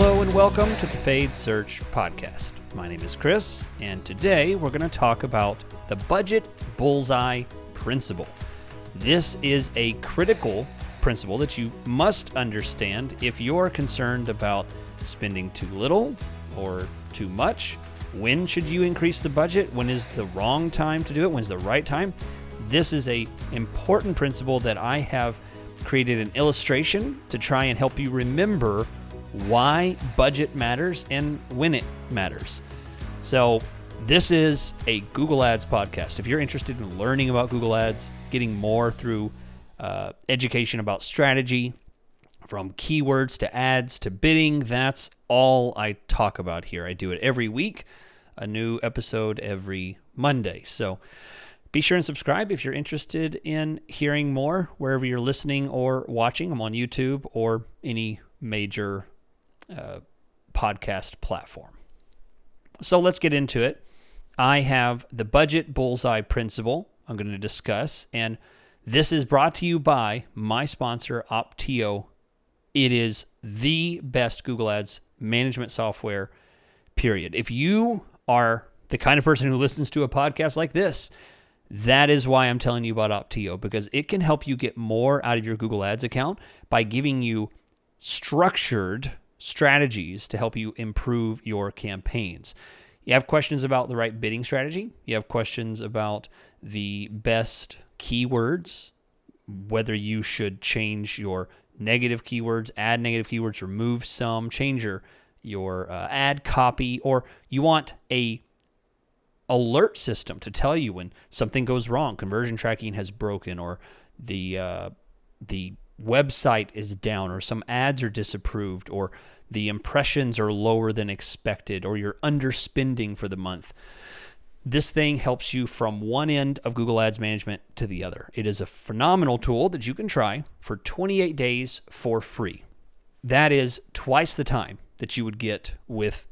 Hello and welcome to the Paid Search Podcast. My name is Chris, and today we're going to talk about the budget bullseye principle. This is a critical principle that you must understand if you're concerned about spending too little or too much. When should you increase the budget? When is the wrong time to do it? When's the right time? This is an important principle that I have created an illustration to try and help you remember why budget matters and when it matters. So this is a Google Ads podcast. If you're interested in learning about Google Ads, getting more through education about strategy, from keywords to ads to bidding, that's all I talk about here. I do it every week, a new episode every Monday. So be sure and subscribe if you're interested in hearing more wherever you're listening or watching. I'm on YouTube or any major podcast platform. So let's get into it. I have the budget bullseye principle I'm going to discuss, and this is brought to you by my sponsor, Opteo. It is the best Google Ads management software, period. If you are the kind of person who listens to a podcast like this, that is why I'm telling you about Opteo, because it can help you get more out of your Google Ads account by giving you structured strategies to help you improve your campaigns. You have questions about the right bidding strategy. You have questions about the best keywords, whether you should change your negative keywords, add negative keywords, remove some, change your ad copy, or you want a alert system to tell you when something goes wrong, conversion tracking has broken, or the website is down, or some ads are disapproved, or the impressions are lower than expected, or you're underspending for the month. This thing helps you from one end of Google Ads management to the other. It is a phenomenal tool that you can try for 28 days for free. That is twice the time that you would get with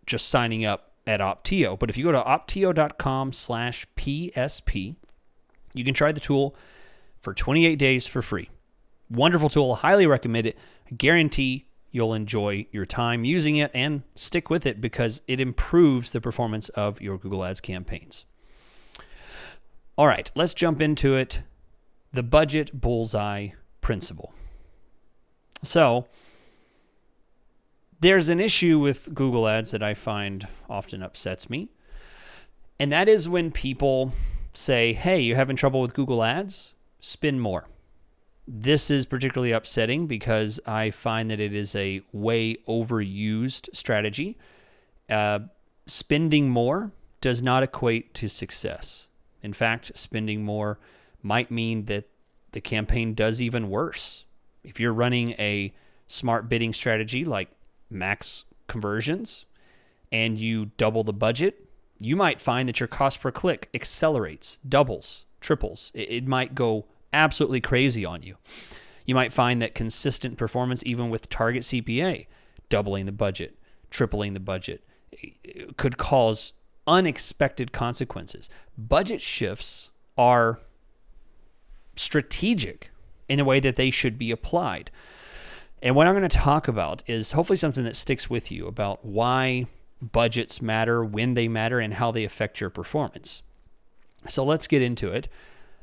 just signing up at Opteo. But if you go to opteo.com/PSP, you can try the tool for 28 days for free. Wonderful tool. I highly recommend it. I guarantee you'll enjoy your time using it and stick with it because it improves the performance of your Google Ads campaigns. All right, let's jump into it. The budget bullseye principle. So there's an issue with Google Ads that I find often upsets me, and that is when people say, hey, you're having trouble with Google Ads? Spend more. This is particularly upsetting because I find that it is a way overused strategy. Spending more does not equate to success. In fact, spending more might mean that the campaign does even worse. If you're running a smart bidding strategy like max conversions and you double the budget, you might find that your cost per click accelerates, doubles, triples. It might go absolutely crazy on you. You might find that consistent performance, even with target CPA, doubling the budget, tripling the budget, could cause unexpected consequences. Budget shifts are strategic in the way that they should be applied. And what I'm going to talk about is hopefully something that sticks with you about why budgets matter, when they matter, and how they affect your performance. So let's get into it.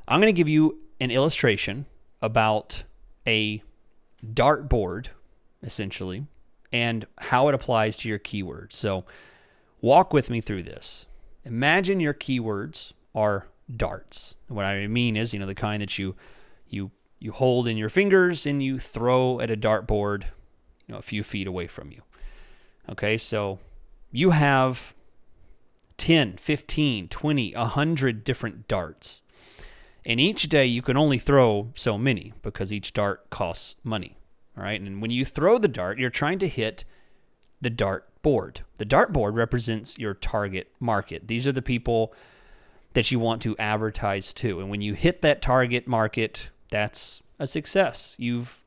I'm going to give you an illustration about a dartboard, essentially, and how it applies to your keywords. So walk with me through this. Imagine your keywords are darts. What I mean is, the kind that you hold in your fingers and you throw at a dartboard, a few feet away from you. Okay, so you have 10, 15, 20, 100 different darts. And each day you can only throw so many because each dart costs money. All right. And when you throw the dart, you're trying to hit the dart board. The dart board represents your target market. These are the people that you want to advertise to. And when you hit that target market, that's a success. You've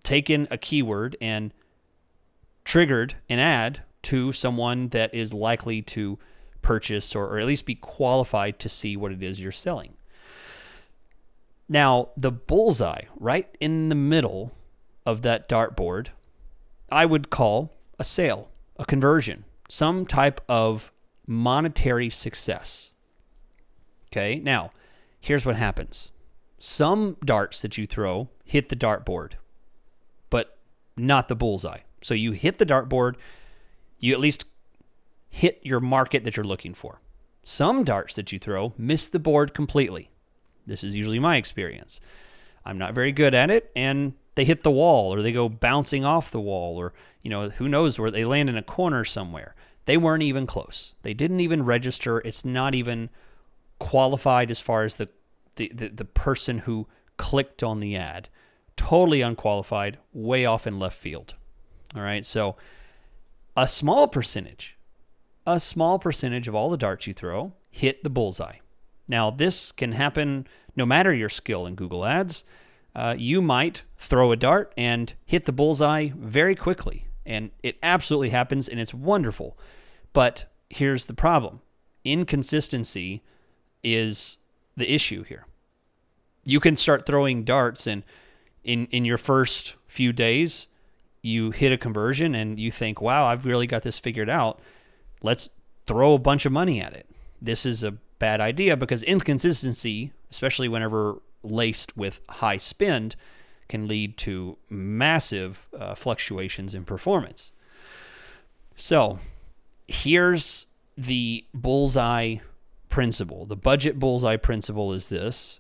taken a keyword and triggered an ad to someone that is likely to purchase or at least be qualified to see what it is you're selling. Now, the bullseye right in the middle of that dartboard, I would call a sale, a conversion, some type of monetary success. Okay, now, here's what happens. Some darts that you throw hit the dartboard, but not the bullseye. So you hit the dartboard, you at least hit your market that you're looking for. Some darts that you throw miss the board completely. This is usually my experience. I'm not very good at it, and they hit the wall, or they go bouncing off the wall, or who knows where they land in a corner somewhere. They weren't even close. They didn't even register. It's not even qualified as far as the person who clicked on the ad. Totally unqualified, way off in left field. All right, so a small percentage of all the darts you throw hit the bullseye. Now, this can happen no matter your skill in Google Ads. You might throw a dart and hit the bullseye very quickly, and it absolutely happens, and it's wonderful. But here's the problem. Inconsistency is the issue here. You can start throwing darts, and in your first few days, you hit a conversion, and you think, wow, I've really got this figured out. Let's throw a bunch of money at it. This is a bad idea, because inconsistency, especially whenever laced with high spend, can lead to massive fluctuations in performance. So here's the bullseye principle. The budget bullseye principle is this.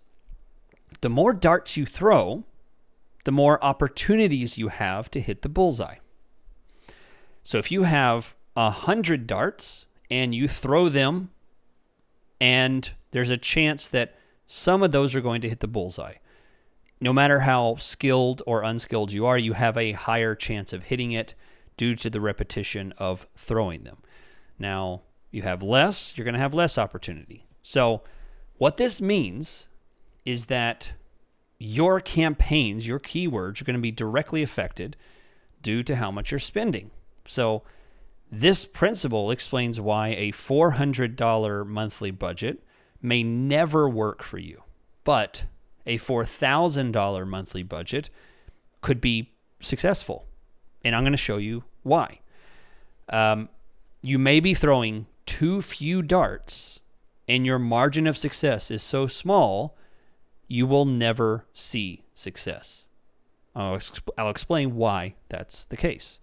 The more darts you throw, the more opportunities you have to hit the bullseye. So if you have 100 darts and you throw them, and there's a chance that some of those are going to hit the bullseye. No matter how skilled or unskilled you are, you have a higher chance of hitting it due to the repetition of throwing them. Now, you have less, you're going to have less opportunity. So what this means is that your campaigns, your keywords, are going to be directly affected due to how much you're spending. So this principle explains why a $400 monthly budget may never work for you, but a $4,000 monthly budget could be successful. And I'm going to show you why. You may be throwing too few darts, and your margin of success is so small, you will never see success. I'll explain why that's the case.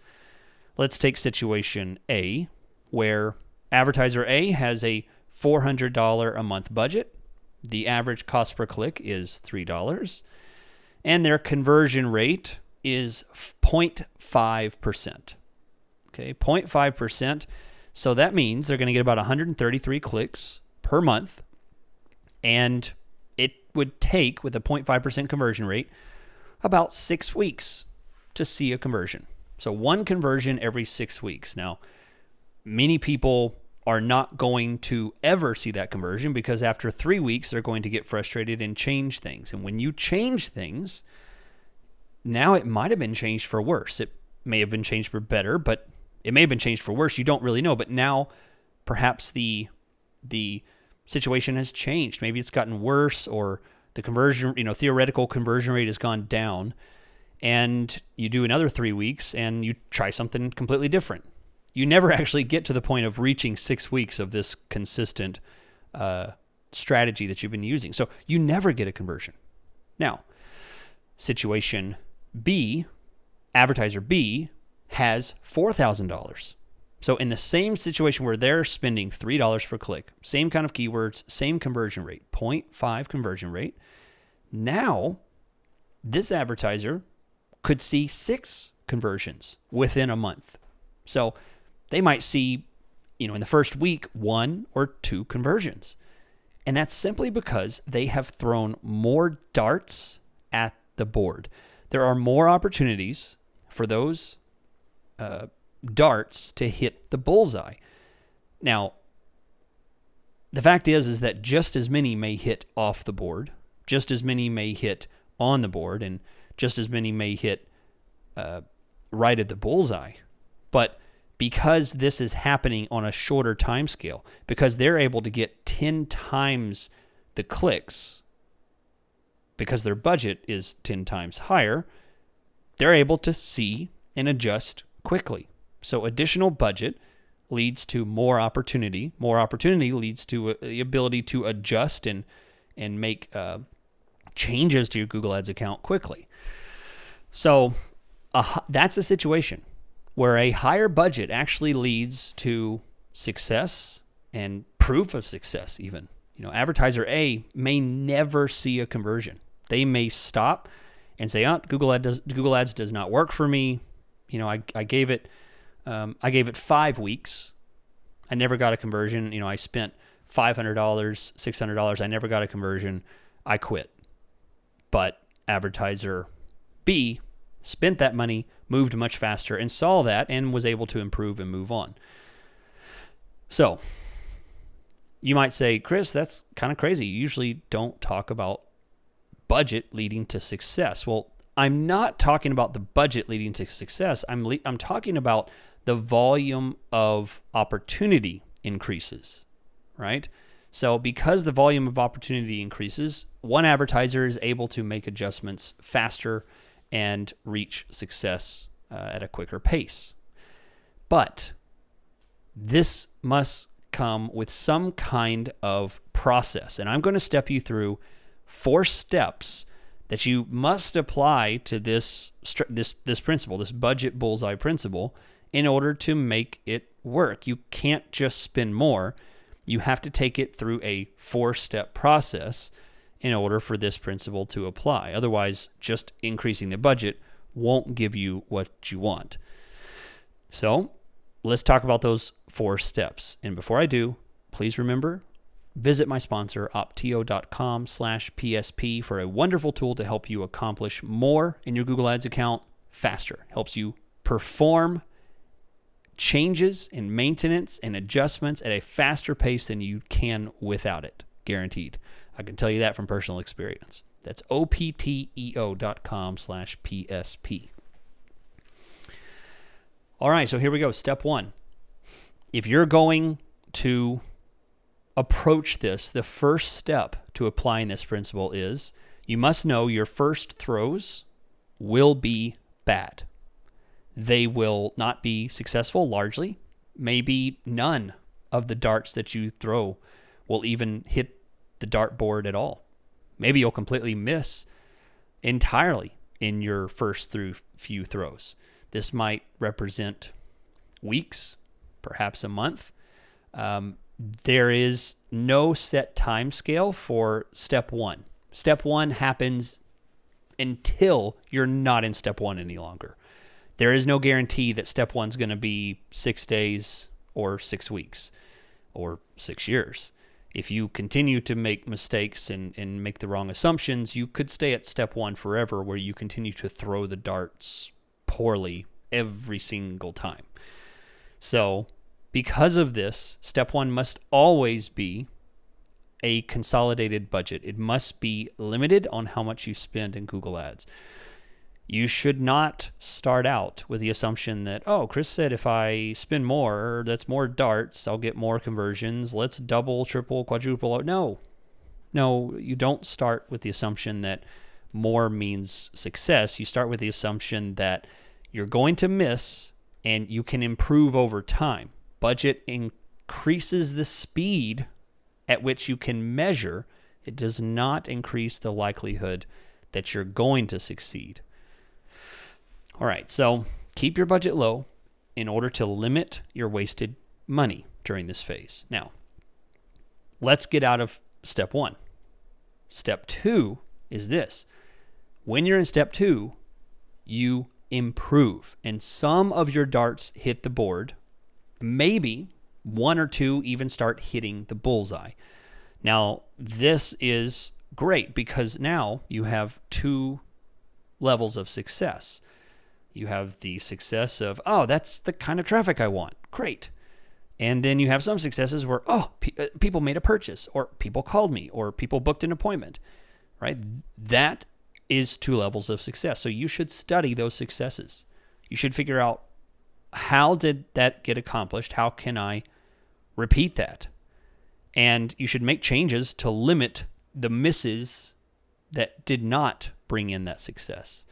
Let's take situation A, where advertiser A has a $400 a month budget. The average cost per click is $3, and their conversion rate is 0.5%. Okay, 0.5%. So that means they're going to get about 133 clicks per month, and it would take, with a 0.5% conversion rate, about 6 weeks to see a conversion. So one conversion every 6 weeks. Now, many people are not going to ever see that conversion, because after 3 weeks, they're going to get frustrated and change things. And when you change things, now it might have been changed for worse. It may have been changed for better, but it may have been changed for worse. You don't really know. But now perhaps the situation has changed. Maybe it's gotten worse, or the conversion, theoretical conversion rate has gone down, and you do another 3 weeks and you try something completely different. You never actually get to the point of reaching 6 weeks of this consistent strategy that you've been using. So you never get a conversion. Now, situation B, advertiser B has $4,000. So in the same situation where they're spending $3 per click, same kind of keywords, same conversion rate, 0.5 conversion rate, now this advertiser could see 6 conversions within a month. So they might see, in the first week, 1 or 2 conversions. And that's simply because they have thrown more darts at the board. There are more opportunities for those darts to hit the bullseye. Now, the fact is that just as many may hit off the board, just as many may hit on the board, and just as many may hit right at the bullseye. But because this is happening on a shorter time scale, because they're able to get 10 times the clicks, because their budget is 10 times higher, they're able to see and adjust quickly. So additional budget leads to more opportunity. More opportunity leads to the ability to adjust and make changes to your Google Ads account quickly. So that's a situation where a higher budget actually leads to success and proof of success even. Advertiser A may never see a conversion. They may stop and say, "Oh, Google Ads does not work for me. I gave it 5 weeks. I never got a conversion. I spent $500, $600. I never got a conversion. I quit." But advertiser B spent that money, moved much faster, and saw that and was able to improve and move on. So you might say, "Chris, that's kind of crazy. You usually don't talk about budget leading to success." Well, I'm not talking about the budget leading to success. I'm talking about the volume of opportunity increases, right? So because the volume of opportunity increases, one advertiser is able to make adjustments faster and reach success at a quicker pace. But this must come with some kind of process. And I'm going to step you through 4 steps that you must apply to this principle, this budget bullseye principle, in order to make it work. You can't just spend more. You have to take it through a 4-step process in order for this principle to apply. Otherwise, just increasing the budget won't give you what you want. So let's talk about those 4 steps. And before I do, please remember, visit my sponsor, optio.com/PSP, for a wonderful tool to help you accomplish more in your Google Ads account faster. Helps you perform changes and maintenance and adjustments at a faster pace than you can without it. Guaranteed. I can tell you that from personal experience. That's opteo.com/PSP. All right, so here we go. Step 1. If you're going to approach this, the first step to applying this principle is you must know your first throws will be bad. They will not be successful largely. Maybe none of the darts that you throw will even hit the dartboard at all. Maybe you'll completely miss entirely in your first few throws. This might represent weeks, perhaps a month. There is no set time scale for step 1. Step 1 happens until you're not in step 1 any longer. There is no guarantee that step 1 is going to be 6 days or 6 weeks or 6 years. If you continue to make mistakes and make the wrong assumptions, you could stay at step 1 forever, where you continue to throw the darts poorly every single time. So because of this, step 1 must always be a consolidated budget. It must be limited on how much you spend in Google Ads. You should not start out with the assumption that, "Oh, Chris said if I spend more, that's more darts, I'll get more conversions. Let's double, triple, quadruple." No, you don't start with the assumption that more means success. You start with the assumption that you're going to miss and you can improve over time. Budget increases the speed at which you can measure. It does not increase the likelihood that you're going to succeed. All right, so keep your budget low in order to limit your wasted money during this phase. Now, let's get out of step 1. Step 2 is this. When you're in step 2, you improve, and some of your darts hit the board. Maybe 1 or 2 even start hitting the bullseye. Now, this is great because now you have 2 levels of success. You have the success of, "Oh, that's the kind of traffic I want." Great. And then you have some successes where, people made a purchase, or people called me, or people booked an appointment, right? That is 2 levels of success. So you should study those successes. You should figure out, how did that get accomplished? How can I repeat that? And you should make changes to limit the misses that did not bring in that success.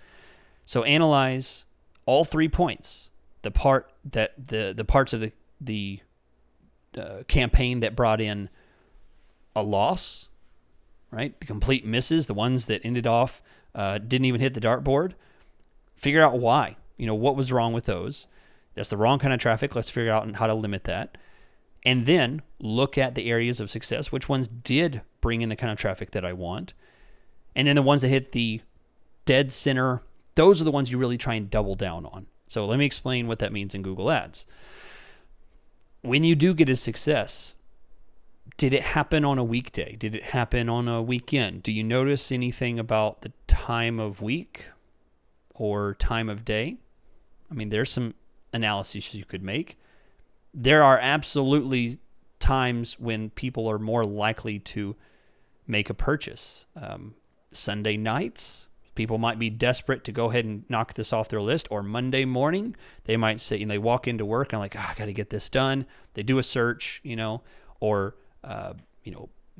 So analyze all 3 points: the part the parts of the campaign that brought in a loss, right? The complete misses, the ones that ended off didn't even hit the dartboard. Figure out why. What was wrong with those? That's the wrong kind of traffic. Let's figure out how to limit that. And then look at the areas of success. Which ones did bring in the kind of traffic that I want? And then the ones that hit the dead center, those are the ones you really try and double down on. So let me explain what that means in Google Ads. When you do get a success, did it happen on a weekday? Did it happen on a weekend? Do you notice anything about the time of week or time of day? I mean, there's some analysis you could make. There are absolutely times when people are more likely to make a purchase. Sunday nights, people might be desperate to go ahead and knock this off their list, or Monday morning, they might say, and they walk into work and like, I got to get this done. They do a search, or,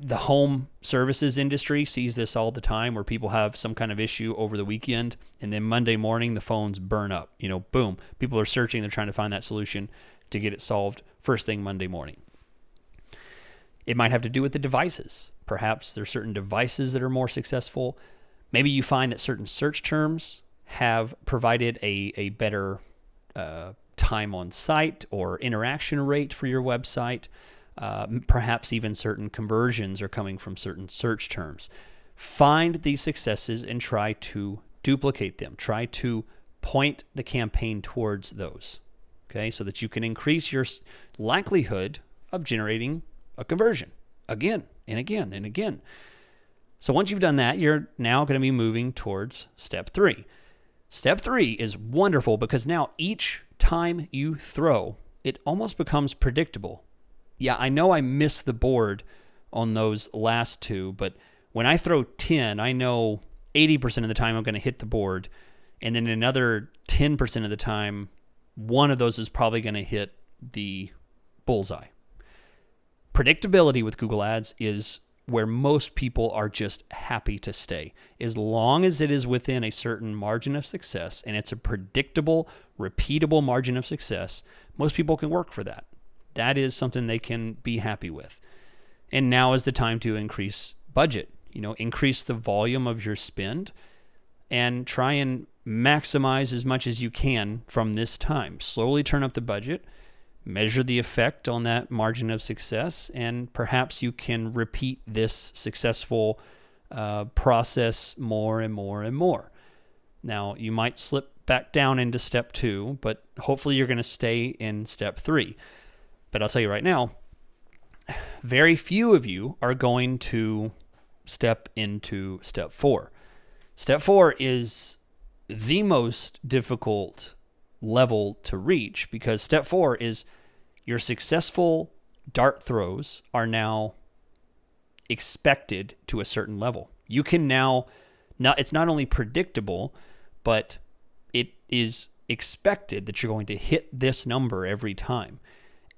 the home services industry sees this all the time where people have some kind of issue over the weekend, and then Monday morning, the phones burn up, boom. People are searching, they're trying to find that solution to get it solved first thing Monday morning. It might have to do with the devices. Perhaps there's certain devices that are more successful. Maybe you find that certain search terms have provided a better time on site or interaction rate for your website. Perhaps even certain conversions are coming from certain search terms. Find these successes and try to duplicate them. Try to point the campaign towards those, okay, so that you can increase your likelihood of generating a conversion again and again and again. So once you've done that, you're now going to be moving towards step 3. Step 3 is wonderful because now each time you throw, it almost becomes predictable. Yeah, I know I missed the board on those last 2, but when I throw 10, I know 80% of the time I'm going to hit the board, and then another 10% of the time, one of those is probably going to hit the bullseye. Predictability with Google Ads is where most people are just happy to stay. As long as it is within a certain margin of success and it's a predictable, repeatable margin of success, most people can work for that. That is something they can be happy with. And now is the time to increase budget, increase the volume of your spend and try and maximize as much as you can from this time. Slowly turn up the budget, measure the effect on that margin of success, and perhaps you can repeat this successful process more and more and more. Now, you might slip back down into step 2, but hopefully you're going to stay in step 3. But I'll tell you right now, very few of you are going to step into step 4. Step 4 is the most difficult level to reach because step 4 is your successful dart throws are now expected to a certain level. You can now, it's not only predictable, but it is expected that you're going to hit this number every time.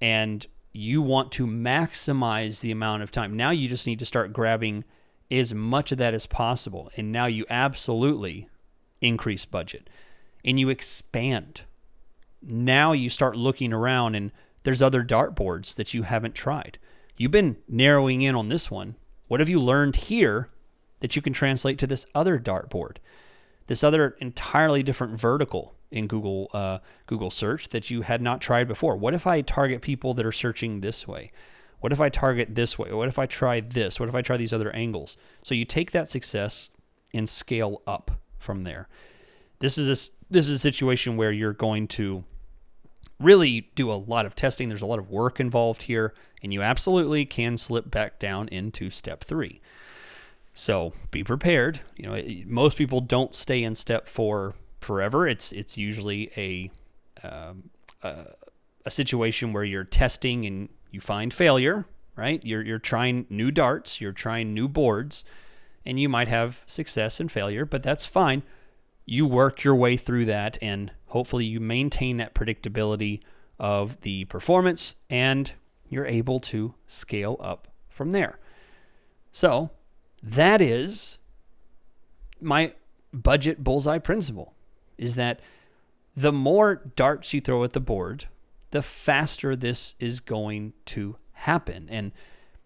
And you want to maximize the amount of time. Now you just need to start grabbing as much of that as possible. And now you absolutely increase budget and you expand. Now you start looking around and there's other dartboards that you haven't tried. You've been narrowing in on this one. What have you learned here that you can translate to this other dartboard? This other entirely different vertical in Google search that you had not tried before. What if I target people that are searching this way? What if I target this way? What if I try this? What if I try these other angles? So you take that success and scale up from there. This is a situation where you're going to really do a lot of testing. There's a lot of work involved here, and you absolutely can slip back down into step 3. So be prepared. Most people don't stay in step 4 forever. It's usually a situation where you're testing and you find failure, right? You're trying new darts, you're trying new boards, and you might have success and failure, but that's fine. You work your way through that, and hopefully you maintain that predictability of the performance, and you're able to scale up from there. So that is my budget bullseye principle, is that the more darts you throw at the board, the faster this is going to happen. And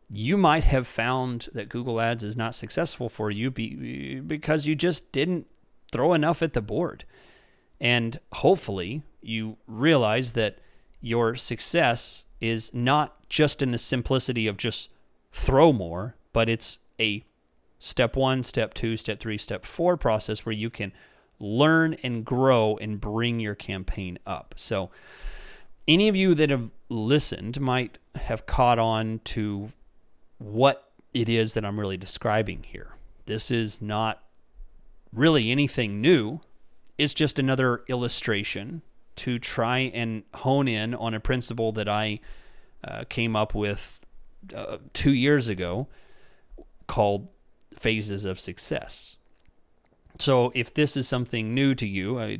you might have found that Google Ads is not successful for you because you just didn't throw enough at the board. And hopefully you realize that your success is not just in the simplicity of just throw more, but it's a step 1, step 2, step 3, step 4 process where you can learn and grow and bring your campaign up. So any of you that have listened might have caught on to what it is that I'm really describing here. This is not really anything new. It's just another illustration to try and hone in on a principle that I came up with 2 years ago called phases of success. So if this is something new to you,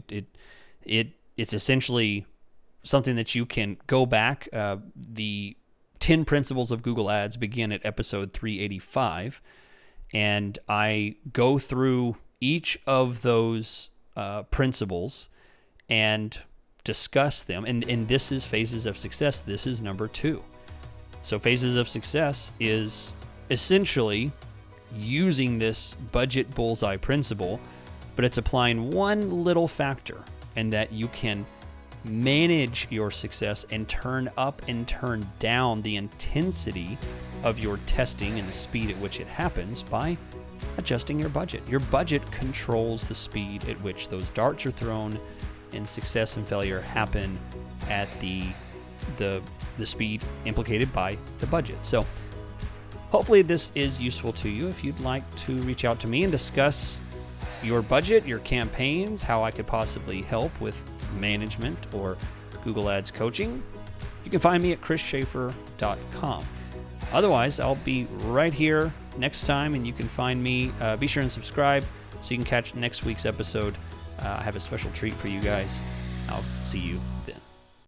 it's essentially something that you can go back. The 10 principles of Google Ads begin at episode 385, and I go through each of those principles and discuss them. And this is phases of success. This is number 2. So phases of success is essentially using this budget bullseye principle, but it's applying one little factor, and that you can manage your success and turn up and turn down the intensity of your testing and the speed at which it happens by adjusting your budget. Your budget controls the speed at which those darts are thrown, and success and failure happen at the speed implicated by the budget. So hopefully this is useful to you. If you'd like to reach out to me and discuss your budget, your campaigns, how I could possibly help with management or Google Ads coaching, you can find me at chrisschaeffer.com. Otherwise, I'll be right here next time, and you can find me. Be sure and subscribe so you can catch next week's episode. I have a special treat for you guys. I'll see you then.